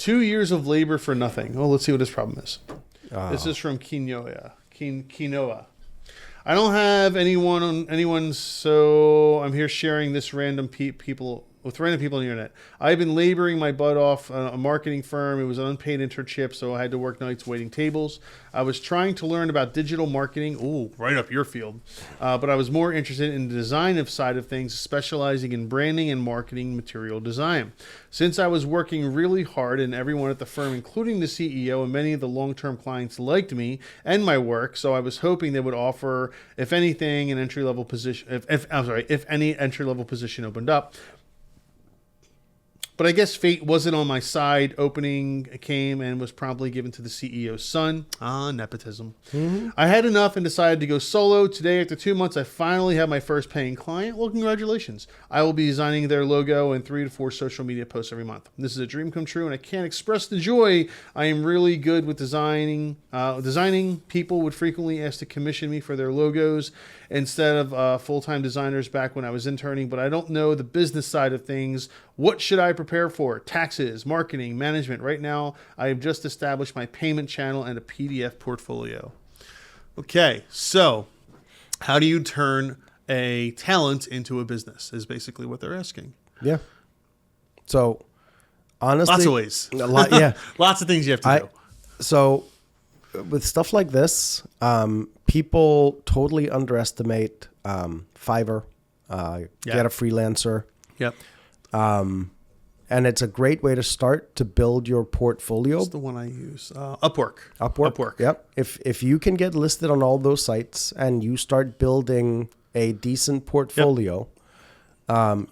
2 years of labor for nothing. Oh, let's see what his problem is. This is from Quinoa. I don't have anyone, so I'm here sharing this with random people on the internet. I've been laboring my butt off a marketing firm. It was an unpaid internship, so I had to work nights waiting tables. I was trying to learn about digital marketing. Ooh, right up your field. But I was more interested in the design side of things, specializing in branding and marketing material design. Since I was working really hard and everyone at the firm, including the CEO and many of the long-term clients, liked me and my work, so I was hoping they would offer, if anything, an entry-level position. If any entry-level position opened up. But I guess fate wasn't on my side. Opening came and was promptly given to the CEO's son. Nepotism. Mm-hmm. I had enough and decided to go solo. Today, after 2 months, I finally have my first paying client. Well, congratulations. I will be designing their logo and 3 to 4 social media posts every month. This is a dream come true, and I can't express the joy. I am really good with designing. People would frequently ask to commission me for their logos instead of full-time designers back when I was interning, but I don't know the business side of things. What should I prepare for? Taxes, marketing, management. Right now, I have just established my payment channel and a PDF portfolio. Okay, so how do you turn a talent into a business is basically what they're asking. Yeah. So, honestly... Lots of ways. Yeah. Lots of things you have to do. So, with stuff like this, people totally underestimate Fiverr, get a freelancer. Yep. And it's a great way to start to build your portfolio. That's the one I use. Upwork. Yep. If you can get listed on all those sites and you start building a decent portfolio,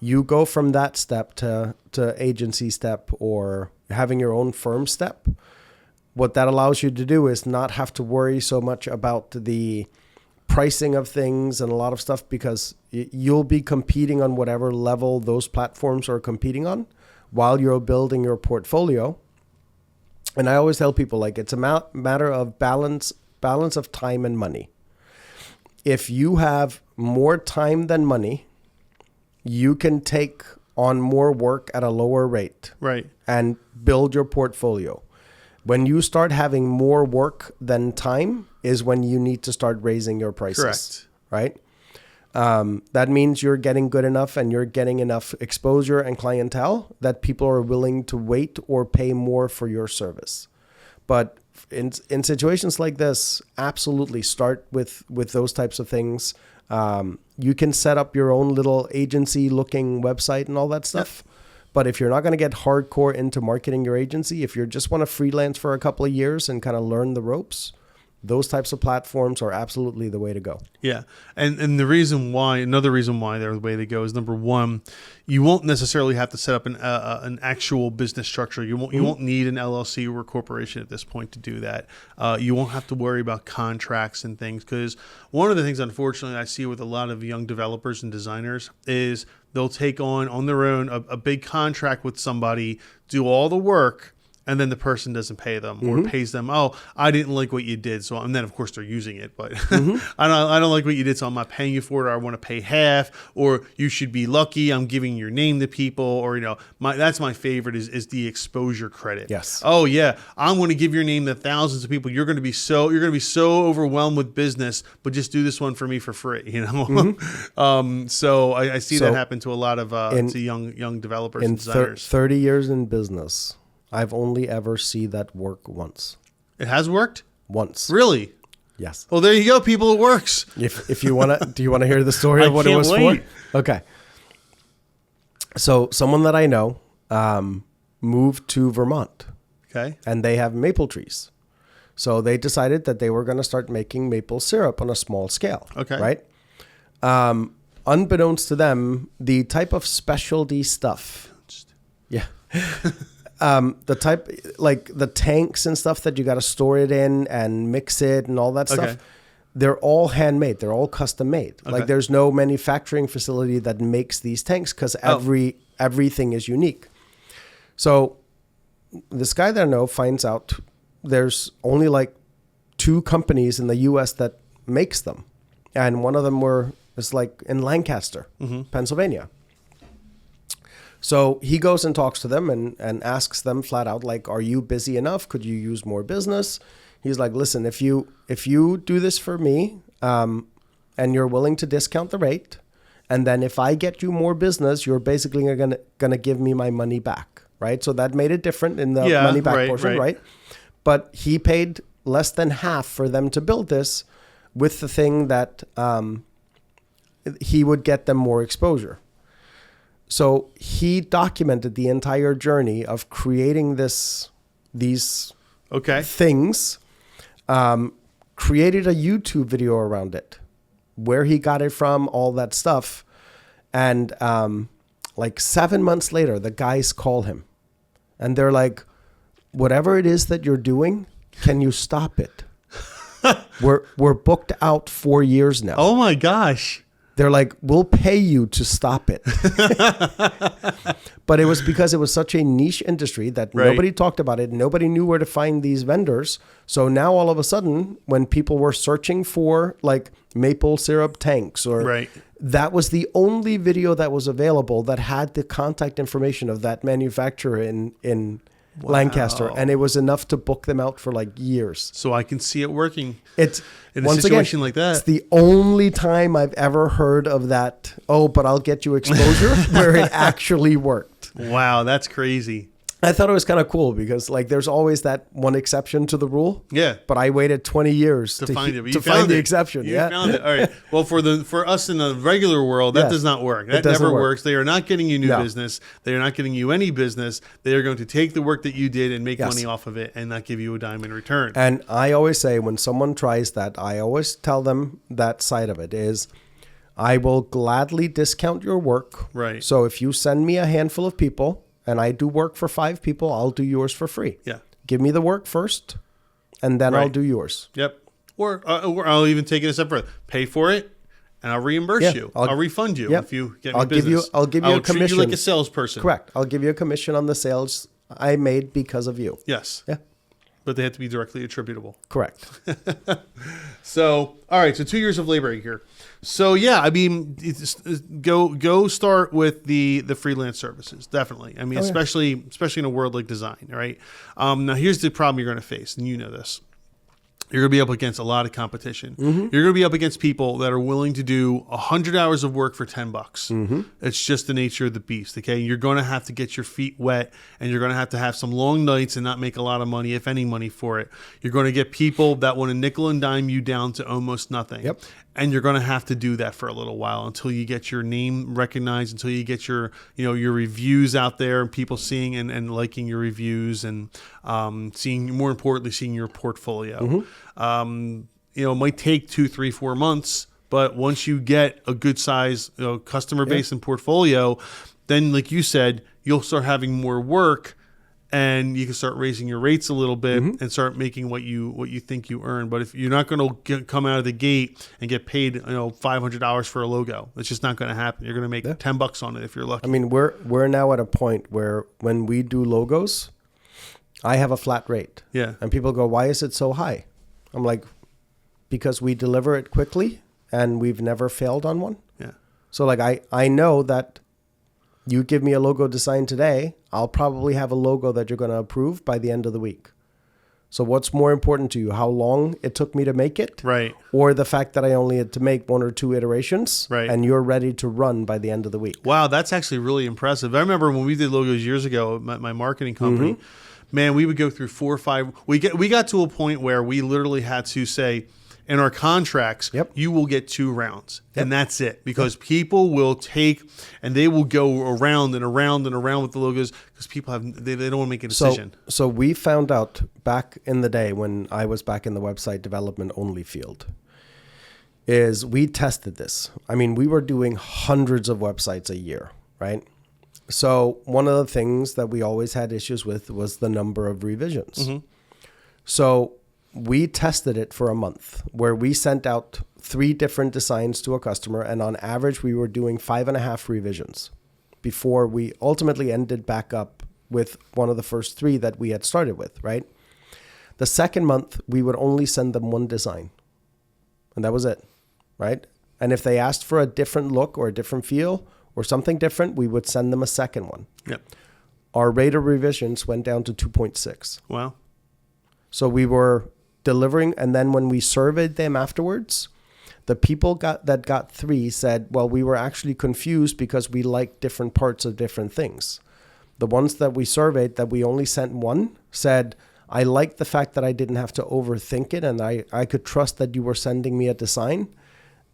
you go from that step to agency step or having your own firm step. What that allows you to do is not have to worry so much about the pricing of things and a lot of stuff, because you'll be competing on whatever level those platforms are competing on while you're building your portfolio. And I always tell people, like, it's a matter of balance of time and money. If you have more time than money, you can take on more work at a lower rate, right, and build your portfolio. When you start having more work than time is when you need to start raising your prices. Correct. Right? That means you're getting good enough and you're getting enough exposure and clientele that people are willing to wait or pay more for your service. But in situations like this, absolutely start with those types of things. You can set up your own little agency looking website and all that stuff. Yep. But if you're not going to get hardcore into marketing your agency, if you just want to freelance for a couple of years and kind of learn the ropes, those types of platforms are absolutely the way to go. Yeah. And another reason why they're the way to go is, number one, you won't necessarily have to set up an actual business structure. You won't need an LLC or a corporation at this point to do that. You won't have to worry about contracts and things, because one of the things, unfortunately, I see with a lot of young developers and designers is they'll take on their own a big contract with somebody, do all the work, and then the person doesn't pay them or pays them, oh, I didn't like what you did. So, and then of course they're using it, but I don't like what you did, so I'm not paying you for it, or I want to pay half, or you should be lucky I'm giving your name to people, or, that's my favorite is the exposure credit. Yes. Oh yeah, I'm going to give your name to thousands of people. You're going to be so overwhelmed with business, but just do this one for me for free, So I see that happen to a lot of to young developers and designers. 30 years in business, I've only ever seen that work once. It has worked? Once. Really? Yes. Well, there you go, people. It works. If you want to, do you want to hear the story of what it was for? Okay. So someone that I know moved to Vermont. Okay. And they have maple trees. So they decided that they were going to start making maple syrup on a small scale. Okay. Right? Unbeknownst to them, the type of specialty stuff. Yeah. The type, like the tanks and stuff that you got to store it in and mix it and all that stuff, they're all handmade. They're all custom made. Okay. Like there's no manufacturing facility that makes these tanks, because everything is unique. So this guy that I know finds out there's only like 2 companies in the U.S. that makes them. And one of them is like in Lancaster, Pennsylvania. So he goes and talks to them and asks them flat out, like, are you busy enough? Could you use more business? He's like, listen, if you do this for me, and you're willing to discount the rate, and then if I get you more business, you're basically gonna give me my money back, right? So that made it different in the money back portion, right? But he paid less than half for them to build this, with the thing that he would get them more exposure. So he documented the entire journey of creating these things, created a YouTube video around it, where he got it from, all that stuff. And like 7 months later, the guys call him and they're like, whatever it is that you're doing, can you stop it? We're booked out 4 years now. Oh my gosh. They're like, we'll pay you to stop it. But it was because it was such a niche industry that nobody talked about it. Nobody knew where to find these vendors. So now all of a sudden, when people were searching for like maple syrup tanks, or that was the only video that was available that had the contact information of that manufacturer in Lancaster, and it was enough to book them out for like years. So I can see it working. It's in a situation like that. It's the only time I've ever heard of that. Oh, but I'll get you exposure where it actually worked. Wow, that's crazy. I thought it was kind of cool because like there's always that one exception to the rule. Yeah. But I waited 20 years to find it. To find the exception. You found it. All right. Well, for us in the regular world, that does not work. That never works. They are not getting you new business. They are not getting you any business. They are going to take the work that you did and make money off of it and not give you a dime in return. And I always say when someone tries that, I always tell them that side of it is, I will gladly discount your work. Right. So if you send me a handful of people, and I do work for 5 people, I'll do yours for free. Yeah. Give me the work first, and then I'll do yours. Yep. Or I'll even take it a step further. Pay for it, and I'll reimburse you. I'll refund you if you get me business. I'll give you a commission. Treat you like a salesperson. Correct. I'll give you a commission on the sales I made because of you. Yes. Yeah. But they have to be directly attributable. Correct. So, all right. So 2 years of laboring here. So yeah, I mean, go start with the freelance services. Definitely. I mean, especially in a world like design, right? Now here's the problem you're going to face, and you know this. You're going to be up against a lot of competition. Mm-hmm. You're going to be up against people that are willing to do 100 hours of work for $10. Mm-hmm. It's just the nature of the beast. Okay. You're going to have to get your feet wet, and you're going to have some long nights and not make a lot of money, if any money, for it. You're going to get people that want to nickel and dime you down to almost nothing. Yep. And you're going to have to do that for a little while until you get your name recognized, until you get your reviews out there and people seeing and liking your reviews, and more importantly, seeing your portfolio. Mm-hmm. It might take 2, 3, 4 months, but once you get a good size customer base and portfolio, then like you said, you'll start having more work. And you can start raising your rates a little bit and start making what you think you earn. But if you're not going to come out of the gate and get paid $500 for a logo, it's just not going to happen. You're going to make $10 on it if you're lucky. I mean, we're now at a point where when we do logos, I have a flat rate. Yeah. And people go, why is it so high? I'm like, because we deliver it quickly and we've never failed on one. Yeah. So like I know that you give me a logo design today, I'll probably have a logo that you're going to approve by the end of the week. So what's more important to you? How long it took me to make it? Right. Or the fact that I only had to make 1 or 2 iterations? Right. And you're ready to run by the end of the week. Wow, that's actually really impressive. I remember when we did logos years ago at my marketing company, man, we would go through 4 or 5. We got to a point where we literally had to say, in our contracts, you will get 2 rounds, and that's it. Because people will take and they will go around and around and around with the logos because people they don't want to make a decision. So we found out back in the day when I was back in the website development only field, is we tested this. I mean, we were doing hundreds of websites a year, right? So one of the things that we always had issues with was the number of revisions. Mm-hmm. So we tested it for a month where we sent out 3 different designs to a customer. And on average, we were doing 5.5 revisions before we ultimately ended back up with one of the first 3 that we had started with, right? The second month, we would only send them 1 design. And that was it, right? And if they asked for a different look or a different feel, or something different, we would send them a second one. Yep. Our rate of revisions went down to 2.6. Wow. So we were delivering, and then when we surveyed them afterwards, the people that got 3 said, well, we were actually confused because we liked different parts of different things. The ones that we surveyed that we only sent 1 said, I liked the fact that I didn't have to overthink it, and I could trust that you were sending me a design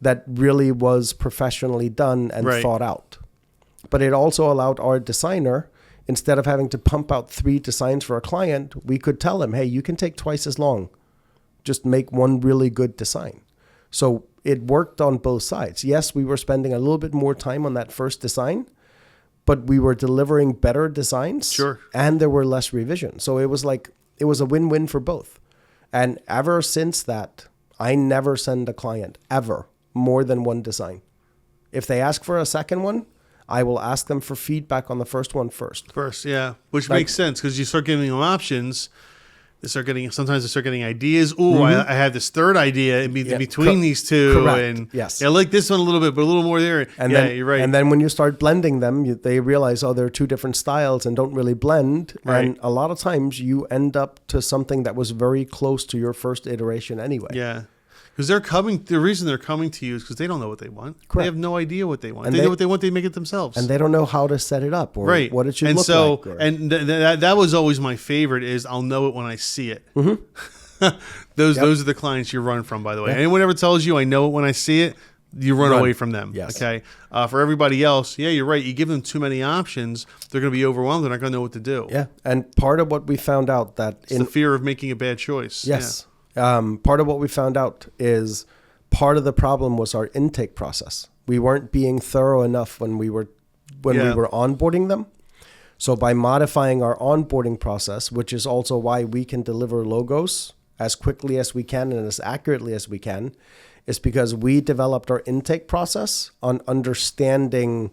that really was professionally done and thought out. But it also allowed our designer, instead of having to pump out 3 designs for a client, we could tell him, hey, you can take twice as long. Just make one really good design. So it worked on both sides. Yes, we were spending a little bit more time on that first design, but we were delivering better designs. Sure. And there were less revisions. So it was a win-win for both. And ever since that, I never send a client ever more than 1 design. If they ask for a second one, I will ask them for feedback on the first one first. Yeah. Which makes sense because you start giving them options. Sometimes they start getting ideas. Ooh, I have this third idea in between these two. Correct. And yes. I like this one a little bit, but a little more there. And yeah, then, you're right. And then when you start blending them, they realize, oh, they're 2 different styles and don't really blend. Right. And a lot of times you end up to something that was very close to your first iteration anyway. Yeah. Because the reason they're coming to you is because they don't know what they want. Correct. They have no idea what they want. And They know what they want, they make it themselves. And they don't know how to set it up or what it should and look so, like. And that was always my favorite is I'll know it when I see it. Mm-hmm. Those are the clients you run from, by the way. Yeah. Anyone ever tells you I know it when I see it, you run away from them. Yes. Okay. For everybody else, yeah, you're right. You give them too many options, they're going to be overwhelmed. They're not going to know what to do. Yeah. And part of what we found out It's the fear of making a bad choice. Yes. Yeah. Part of what we found out is part of the problem was our intake process. We weren't being thorough enough when we were onboarding them. So by modifying our onboarding process, which is also why we can deliver logos as quickly as we can and as accurately as we can, is because we developed our intake process on understanding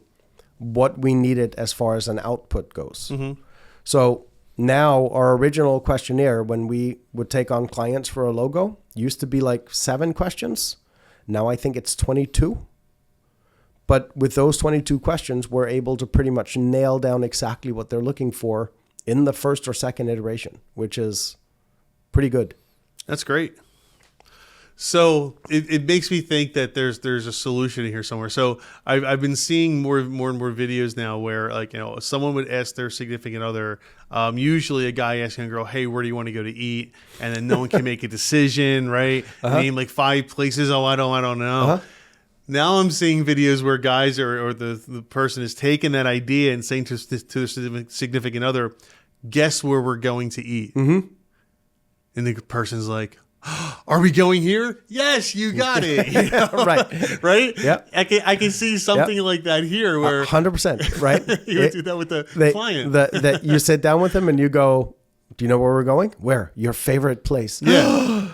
what we needed as far as an output goes. Mm-hmm. So now our original questionnaire, when we would take on clients for a logo, used to be like 7 questions. Now I think it's 22. But with those 22 questions, we're able to pretty much nail down exactly what they're looking for in the first or second iteration, which is pretty good. That's great. So it makes me think that there's a solution here somewhere. So I've been seeing more and more videos now where someone would ask their significant other, usually a guy asking a girl, hey, where do you want to go to eat? And then no one can make a decision, right? Name like 5 places. Oh, I don't know. Now I'm seeing videos where guys or the person is taking that idea and saying to their significant other, guess where we're going to eat? Mm-hmm. And the person's like, are we going here? Yes, you got it. Right? Yep. I can see something like that here where 100%, right? You would do that with the client. That you sit down with them and you go, do you know where we're going? Where? Your favorite place. Yeah.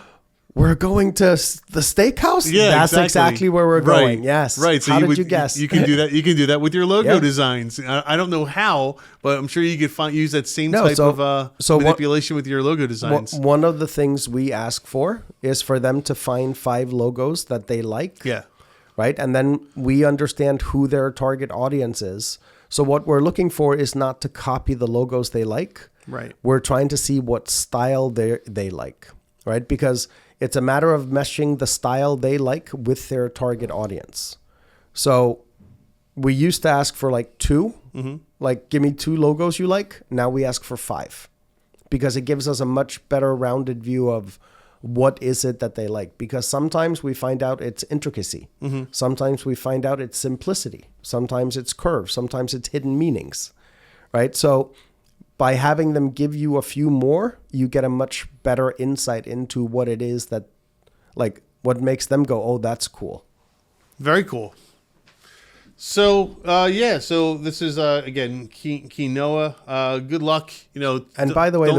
We're going to the steakhouse? Yeah, that's exactly where we're going. Yes. Right. So how did you guess? You can do that. You can do that with your logo designs. I don't know how, but I'm sure you could use that same type of manipulation with your logo designs. One of the things we ask for is for them to find 5 logos that they like. Yeah. Right. And then we understand who their target audience is. So what we're looking for is not to copy the logos they like. Right. We're trying to see what style they like. Right. Because it's a matter of meshing the style they like with their target audience. So we used to ask for like 2, like give me 2 logos you like. Now we ask for 5 because it gives us a much better rounded view of what is it that they like. Because sometimes we find out it's intricacy. Mm-hmm. Sometimes we find out it's simplicity. Sometimes it's curves. Sometimes it's hidden meanings, right? So by having them give you a few more, you get a much better insight into what it is that, like, what makes them go, oh, that's cool. Very cool. So, so this is, again, quinoa. Good luck. And by the way,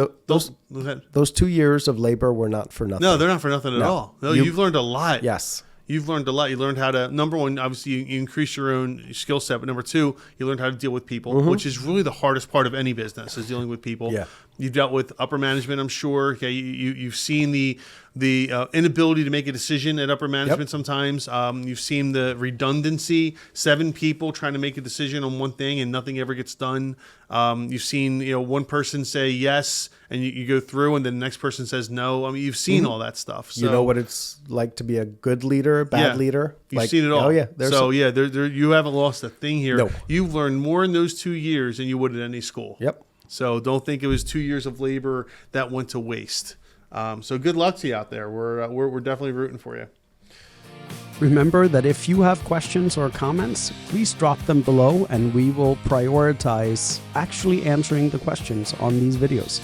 those 2 years of labor were not for nothing. No, they're not for nothing at all. No, you've learned a lot. Yes. You've learned a lot. You learned how to, number one, obviously you increase your own skill set. But number 2, you learned how to deal with people, which is really the hardest part of any business is dealing with people. Yeah. You've dealt with upper management, I'm sure. Okay, you've seen the inability to make a decision at upper management sometimes. You've seen the redundancy, 7 people trying to make a decision on one thing and nothing ever gets done. You've seen one person say yes and you go through and then the next person says no. I mean, you've seen all that stuff. So, you know what it's like to be a good leader, bad leader. You've seen it all. Oh yeah. You haven't lost a thing here. No. You've learned more in those 2 years than you would at any school. Yep. So don't think it was 2 years of labor that went to waste. So good luck to you out there. We're definitely rooting for you. Remember that if you have questions or comments, please drop them below and we will prioritize actually answering the questions on these videos.